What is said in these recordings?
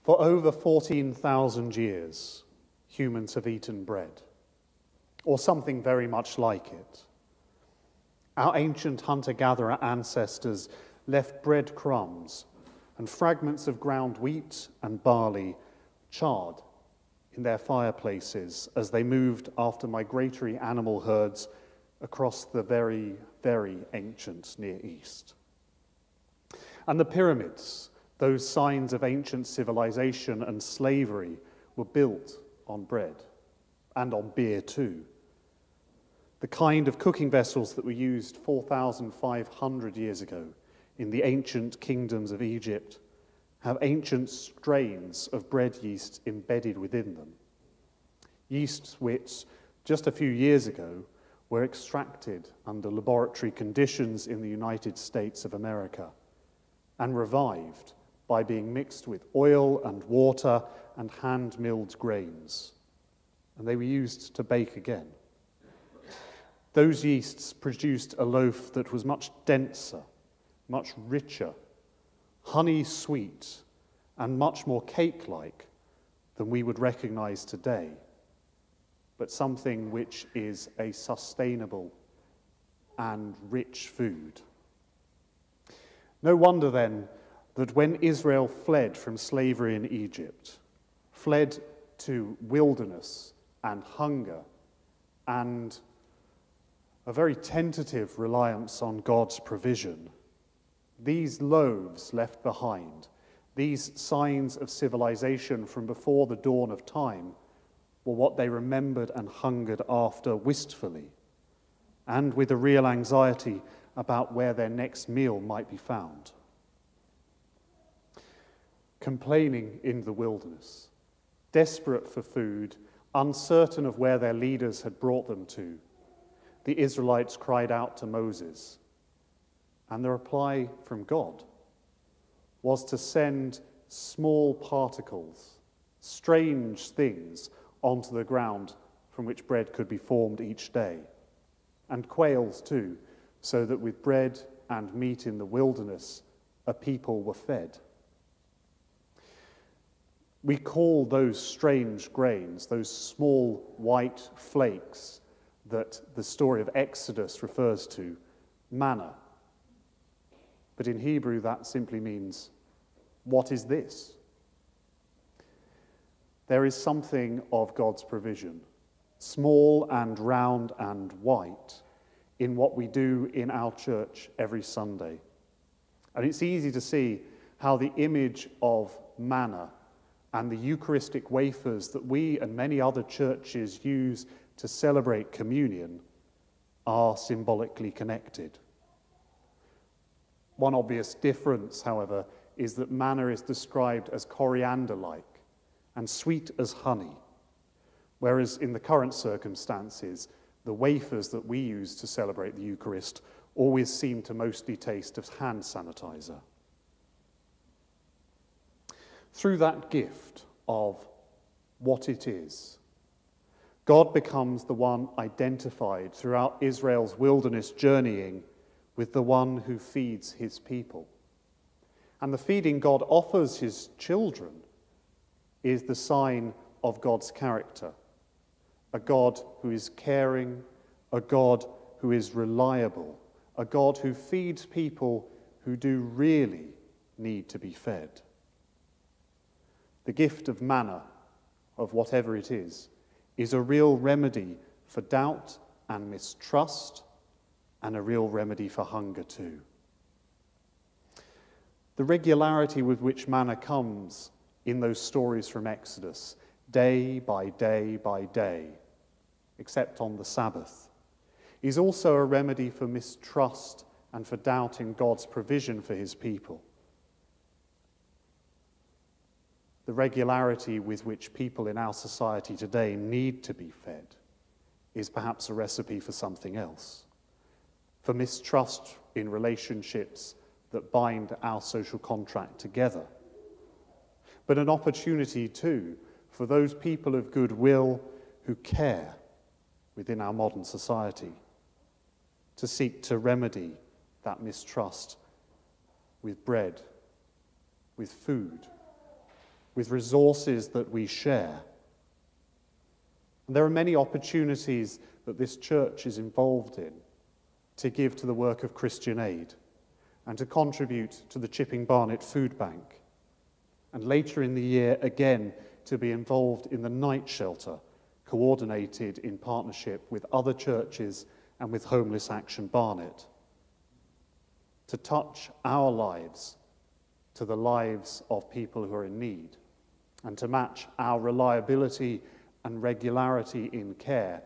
For over 14,000 years, humans have eaten bread, or something very much like it. Our ancient hunter-gatherer ancestors left breadcrumbs and fragments of ground wheat and barley charred in their fireplaces as they moved after migratory animal herds across the very, very ancient Near East. And the pyramids, those signs of ancient civilization and slavery, were built on bread and on beer too. The kind of cooking vessels that were used 4,500 years ago in the ancient kingdoms of Egypt have ancient strains of bread yeast embedded within them. Yeasts which, just a few years ago, were extracted under laboratory conditions in the United States of America and revived by being mixed with oil and water and hand-milled grains. And they were used to bake again. Those yeasts produced a loaf that was much denser, much richer, honey-sweet, and much more cake-like than we would recognize today, but something which is a sustainable and rich food. No wonder then that when Israel fled from slavery in Egypt, fled to wilderness and hunger and a very tentative reliance on God's provision, these loaves left behind, these signs of civilization from before the dawn of time, were what they remembered and hungered after wistfully, and with a real anxiety about where their next meal might be found. Complaining in the wilderness, desperate for food, uncertain of where their leaders had brought them to, the Israelites cried out to Moses, and the reply from God was to send small particles, strange things, onto the ground from which bread could be formed each day, and quails too, so that with bread and meat in the wilderness, a people were fed. We call those strange grains, those small white flakes that the story of Exodus refers to, manna. But in Hebrew, that simply means, what is this? There is something of God's provision, small and round and white, in what we do in our church every Sunday. And it's easy to see how the image of manna and the Eucharistic wafers that we and many other churches use to celebrate communion are symbolically connected. One obvious difference, however, is that manna is described as coriander-like and sweet as honey, whereas in the current circumstances, the wafers that we use to celebrate the Eucharist always seem to mostly taste of hand sanitizer. Through that gift of what it is, God becomes the one identified throughout Israel's wilderness journeying with the one who feeds his people. And the feeding God offers his children is the sign of God's character, a God who is caring, a God who is reliable, a God who feeds people who do really need to be fed. The gift of manna, of whatever it is a real remedy for doubt and mistrust, and a real remedy for hunger too. The regularity with which manna comes in those stories from Exodus, day by day by day, except on the Sabbath, is also a remedy for mistrust and for doubt in God's provision for his people. The regularity with which people in our society today need to be fed is perhaps a recipe for something else, for mistrust in relationships that bind our social contract together, but an opportunity too for those people of goodwill who care within our modern society to seek to remedy that mistrust with bread, with food, with resources that we share. And there are many opportunities that this church is involved in to give to the work of Christian aid and to contribute to the Chipping Barnet Food Bank. And later in the year, again, to be involved in the night shelter, coordinated in partnership with other churches and with Homeless Action Barnet. To touch our lives to the lives of people who are in need, and to match our reliability and regularity in care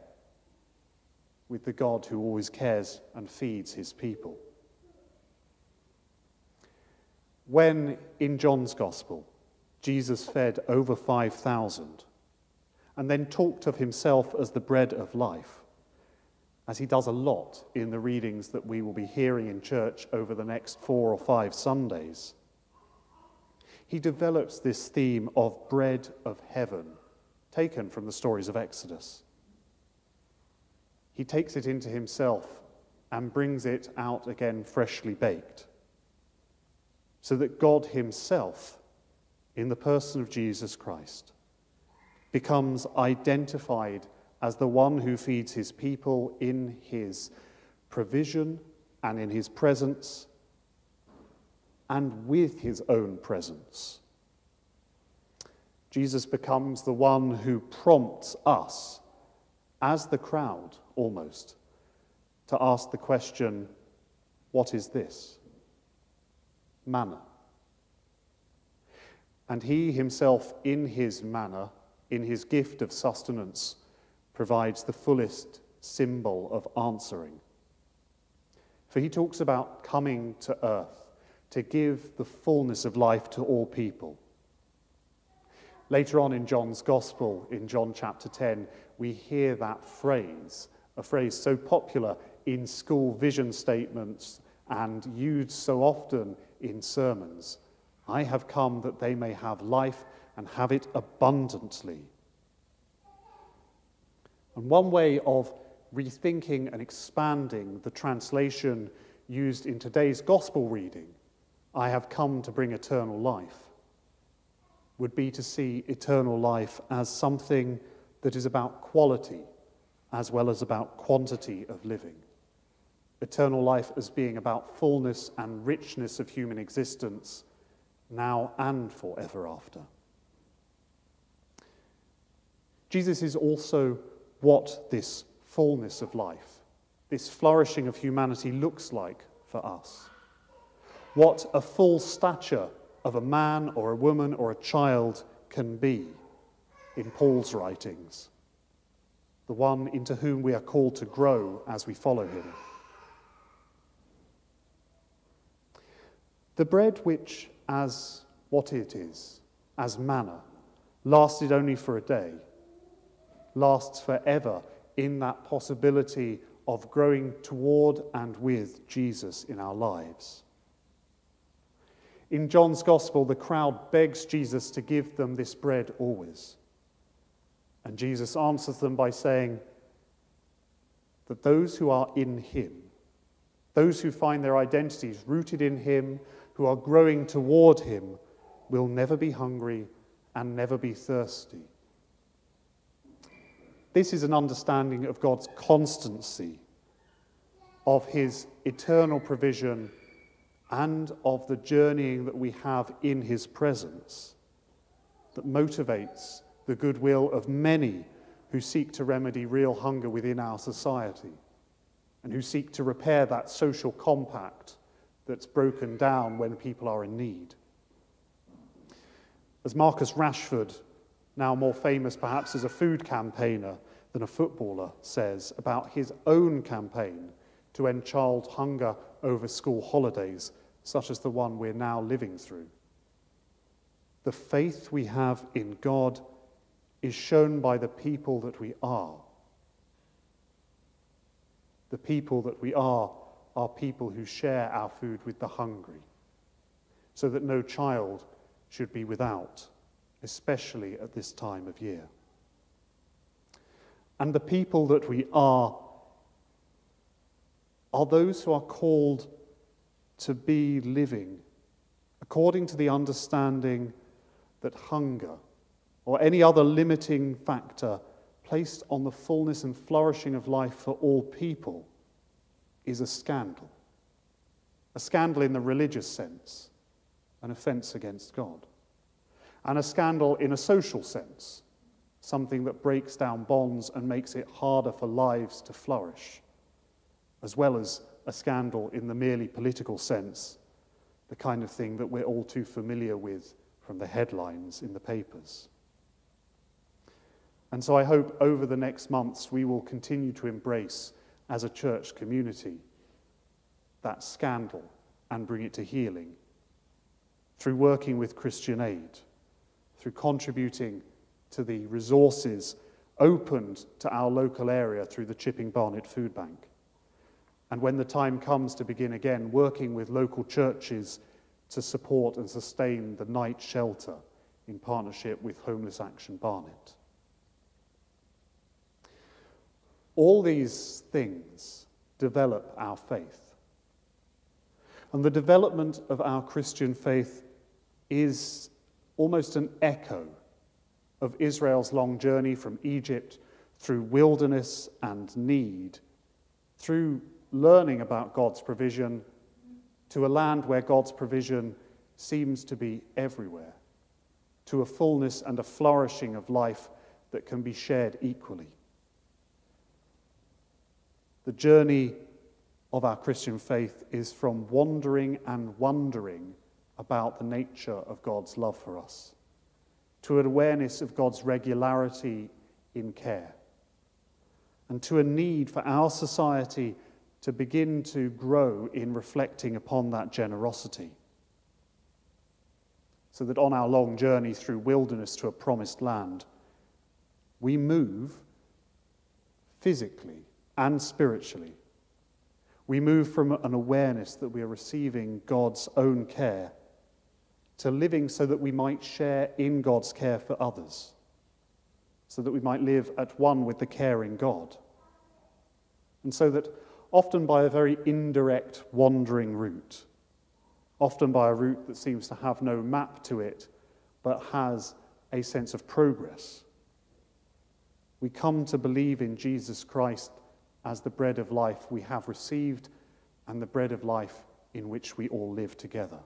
with the God who always cares and feeds his people. When in John's Gospel, Jesus fed over 5,000 and then talked of himself as the bread of life, as he does a lot in the readings that we will be hearing in church over the next 4 or 5 Sundays, he develops this theme of bread of heaven, taken from the stories of Exodus. He takes it into himself and brings it out again freshly baked, so that God himself, in the person of Jesus Christ, becomes identified as the one who feeds his people in his provision and in his presence and with his own presence. Jesus becomes the one who prompts us, as the crowd almost, to ask the question, what is this? Manna. And he himself, in his manna, in his gift of sustenance, provides the fullest symbol of answering. For he talks about coming to earth to give the fullness of life to all people. Later on in John's Gospel, in John chapter 10, we hear that phrase, a phrase so popular in school vision statements and used so often in sermons. I have come that they may have life and have it abundantly. And one way of rethinking and expanding the translation used in today's gospel reading, I have come to bring eternal life, would be to see eternal life as something that is about quality as well as about quantity of living. Eternal life as being about fullness and richness of human existence, now and forever after. Jesus is also what this fullness of life, this flourishing of humanity looks like for us. What a full stature of a man or a woman or a child can be in Paul's writings, the one into whom we are called to grow as we follow him. The bread which, as what it is, as manna, lasted only for a day, lasts forever in that possibility of growing toward and with Jesus in our lives. In John's Gospel, the crowd begs Jesus to give them this bread always. And Jesus answers them by saying that those who are in him, those who find their identities rooted in him, who are growing toward him, will never be hungry and never be thirsty. This is an understanding of God's constancy, of his eternal provision, and of the journeying that we have in his presence that motivates the goodwill of many who seek to remedy real hunger within our society and who seek to repair that social compact that's broken down when people are in need. As Marcus Rashford, now more famous perhaps as a food campaigner than a footballer, says about his own campaign to end child hunger over school holidays, such as the one we're now living through. The faith we have in God is shown by the people that we are. The people that we are people who share our food with the hungry, so that no child should be without, especially at this time of year. And the people that we are those who are called to be living according to the understanding that hunger or any other limiting factor placed on the fullness and flourishing of life for all people is a scandal. A scandal in the religious sense, an offence against God. And a scandal in a social sense, something that breaks down bonds and makes it harder for lives to flourish, as well as a scandal in the merely political sense, the kind of thing that we're all too familiar with from the headlines in the papers. And so I hope over the next months we will continue to embrace, as a church community, that scandal and bring it to healing through working with Christian Aid, through contributing to the resources opened to our local area through the Chipping Barnet Food Bank. And when the time comes to begin again, working with local churches to support and sustain the night shelter in partnership with Homeless Action Barnet. All these things develop our faith. And the development of our Christian faith is almost an echo of Israel's long journey from Egypt through wilderness and need, through learning about God's provision to a land where God's provision seems to be everywhere, to a fullness and a flourishing of life that can be shared equally. The journey of our Christian faith is from wandering and wondering about the nature of God's love for us, to an awareness of God's regularity in care, and to a need for our society to begin to grow in reflecting upon that generosity, so that on our long journey through wilderness to a promised land, we move physically and spiritually. We move from an awareness that we are receiving God's own care to living so that we might share in God's care for others, so that we might live at one with the caring God. And so that often by a very indirect wandering route, often by a route that seems to have no map to it, but has a sense of progress, we come to believe in Jesus Christ as the bread of life we have received and the bread of life in which we all live together.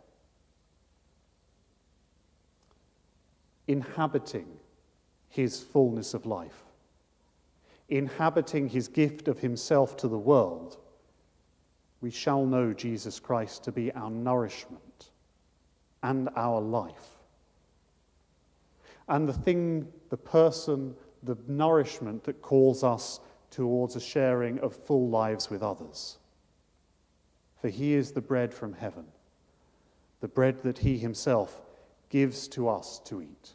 Inhabiting his fullness of life, inhabiting his gift of himself to the world, we shall know Jesus Christ to be our nourishment and our life. And the thing, the person, the nourishment that calls us towards a sharing of full lives with others. For he is the bread from heaven, the bread that he himself gives to us to eat.